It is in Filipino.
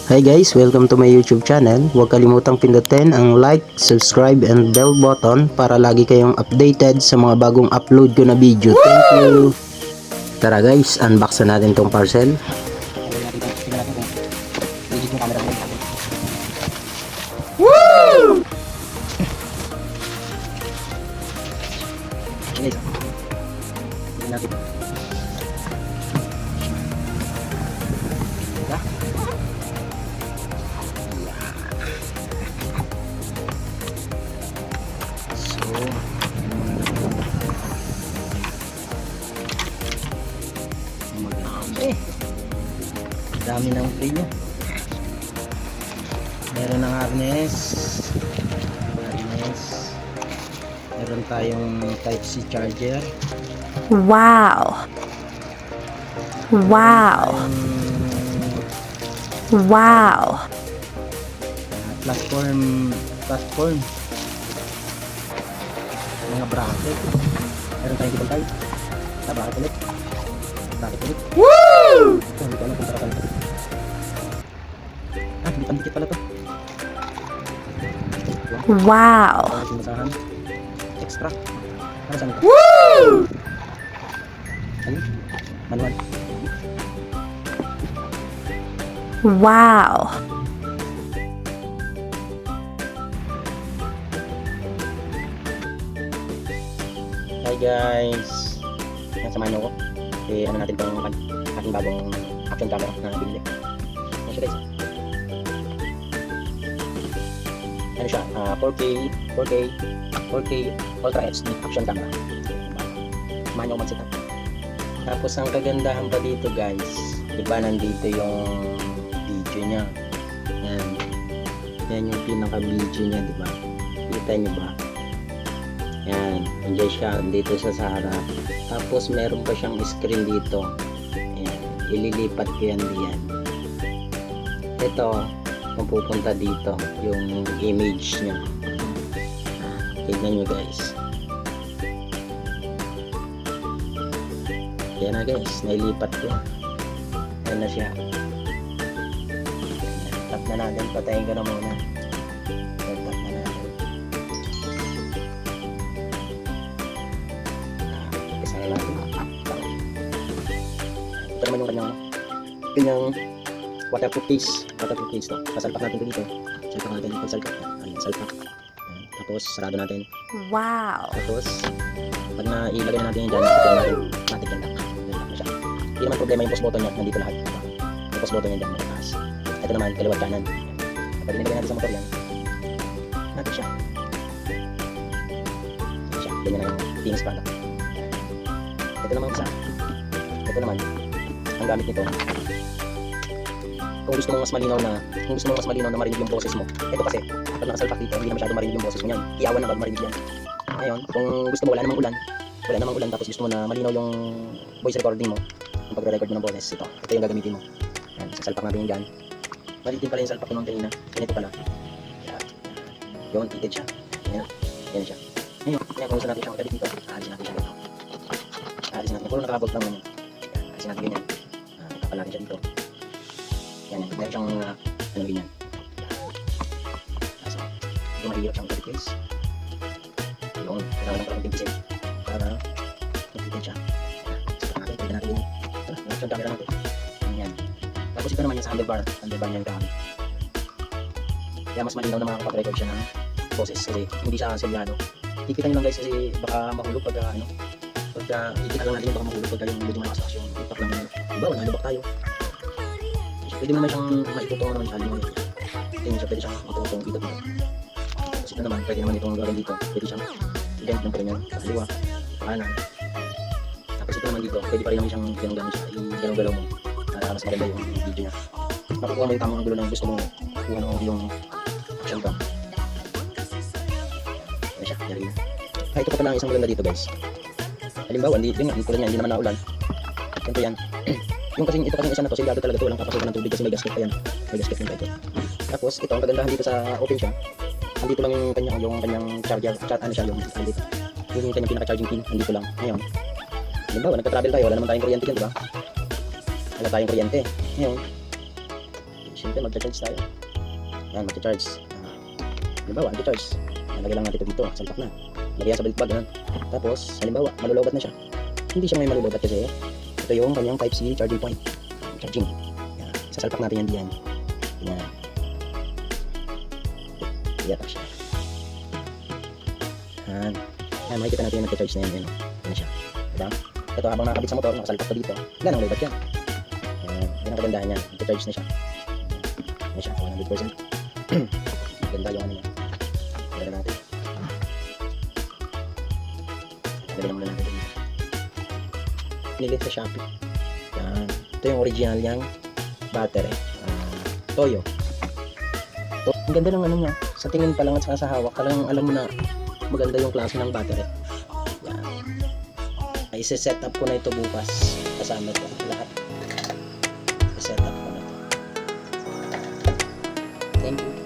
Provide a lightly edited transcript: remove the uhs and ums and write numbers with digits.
Hi guys, welcome to my YouTube channel. Huwag kalimutang pindutin ang like, subscribe, and bell button para lagi kayong updated sa mga bagong upload ko na video. Thank you! Tara guys, unbox na natin tong parcel. Woo! Dami ng free niya. Meron ng harness. Meron tayong Type-C charger. Wow. Wow. Wow. Platform. Mga bracket. Meron tayong cable tie. Bracket ulit. Woo! Ito, hindi ko alam kung para pala ito. Hindi pandikit pala ito. Wow. Sinasahan. Extra. Para saan ito? Woo! Ayun. Manual. Wow. Hi guys. Samahan niyo ako. Ano natin itong aking bagong action camera na binili. Ano siya guys? Ano siya? 4K Ultra HD action camera. Samahan niyo ako mag-set up. Tapos ang kagandahan pa dito guys, diba nandito yung video niya. Yan yung pinaka video niya, diba? Kita niyo ba? Yan, nandiyan siya dito sa harap. Tapos meron pa siyang screen dito. Ayan, ililipat ko yan diyan. Ito, pupunta dito yung image niya. Tignan nyo guys. Yan na guys, nailipat ko. Yan na siya. Tap na natin, patayin ko na muna. Tap na natin. Ito naman yung kanyang waterproof case to. Sasalpak natin ito dito. Salpak natin yung pagsalpak. Ayan, salpak. Ayan. Tapos sarado natin. Wow. Tapos pag nailagay na natin yan dyan, ito natin matik yan lock. Yan siya. Hindi naman problema yung post button niya, nandito lahat. Yung post button niya dyan, mataas. Ito naman, kaliwat kanan. Kapag nilagay natin sa motor yan, matik siya. Yan siya, ganyan na yung finish product. Ito naman isa. Ito naman, ang gamit nito, kung gusto mong mas malinaw na marinig yung boses mo. Ito kasi, kapag nakasalpak dito, hindi na masyado marinig yung boses mo yan. Iyawan na bago marinig yan. Ngayon, kung gusto mo wala namang ulan, tapos gusto mo na malinaw yung voice recording mo, yung pagre-record mo ng boses, ito yung gagamitin mo. Yan, sasalpak natin yung dyan. Maliit din pala yung salpak ko nung kanina. Ganito pala. Yan. Yun, tited siya. Yan siya. Ngayon, kung gusto natin siyang magkabit dito, aalisin natin siya dito. Aalisin natin. Kung nakabot lang naman. Aalisin natin ganyan. Kapal natin siya dito. Yan, meron siyang ganyan. So, hindi mahirap siyang magkabit guys. Yung, kailangan lang parang pintisin. Para magkabit siya. So, natin, pwede natin yun. Ito na, yung camera natin. Yan. Tapos ito naman yung sa handlebar niya yung gamit. Kaya mas malinaw na makakapag-record siya ng boses kasi hindi siya selyado. Ikita nyo lang guys kasi baka mahulog pagka ikita lang natin yung baka mahulog pagka yung medyo malakas yung impact lang. Diba, wala lubak tayo. Pwede mo naman siyang maitutong naman siya. Pwede siyang matutong dito dito. Tapos ito naman, pwede naman itong gawin dito. Pwede siyang i-bend ng ganyan sa kaliwa, sa kanan. Tapos ito naman dito, pwede pa rin naman siyang gano'n siya. I-galaw-galaw mo para mas maganda yung video niya. Makukuha mo yung tamang angulo ng gusto mo kuha mo yung action cam. Ano siya, yari na. Ito pa pala ang isang maganda dito guys. Halimbawa, yun tulad niya, hindi naman naulan. Ganito yan. Yung kasing ito kasing isa na to, silyado talaga ito, walang papasukan ng tubig kasi may gasket pa yan. May gasket din pa ito. Tapos ito, ang kagandahan dito sa open siya, andito lang yung kanyang charger, ano siya, yung andito. Yung kanyang pinaka-charging pin, andito lang. Ngayon, halimbawa, nagka-travel tayo, wala naman tayong kuryente dyan, diba? Wala tayong kuryente. Ngayon, Siyempre, magcha-charge tayo. Yan, magcha-charge. Halimbawa, magcha-charge. Lagay lang natin ito dito, salpak na. Lagay yan sa belt bag, yan. Tapos, halimbawa, malulobat na siya. Hindi siya may malulobat kasi ito yung kanyang Type-C charging point. Charging. Yan. Sasalpak natin yan diyan. Yan. Iyatak siya. Yan. Yan, makikita natin yung nagka-charge na yan. Yan, yan siya. Diba? Ito habang nakakabit sa motor, nakasalpak pa dito. Wala nang lobat yan. Yan. Yan ang kagandahan niya. Nagka-charge na siya. Yan siya, 100%. Ganda yung ano niya. Ganda natin. Ganda muna natin dito. Pinilit sa Shopee. Yan. Ito yung original niyang battery. Toyo. Ang ganda ng ano niya. Sa tingin pa lang at saka sa hawak, talagang alam mo na maganda yung klase ng battery. Yan. Isi-set up ko na ito bukas. Kasama ito lahat. I-set up ko na ito. Thank you.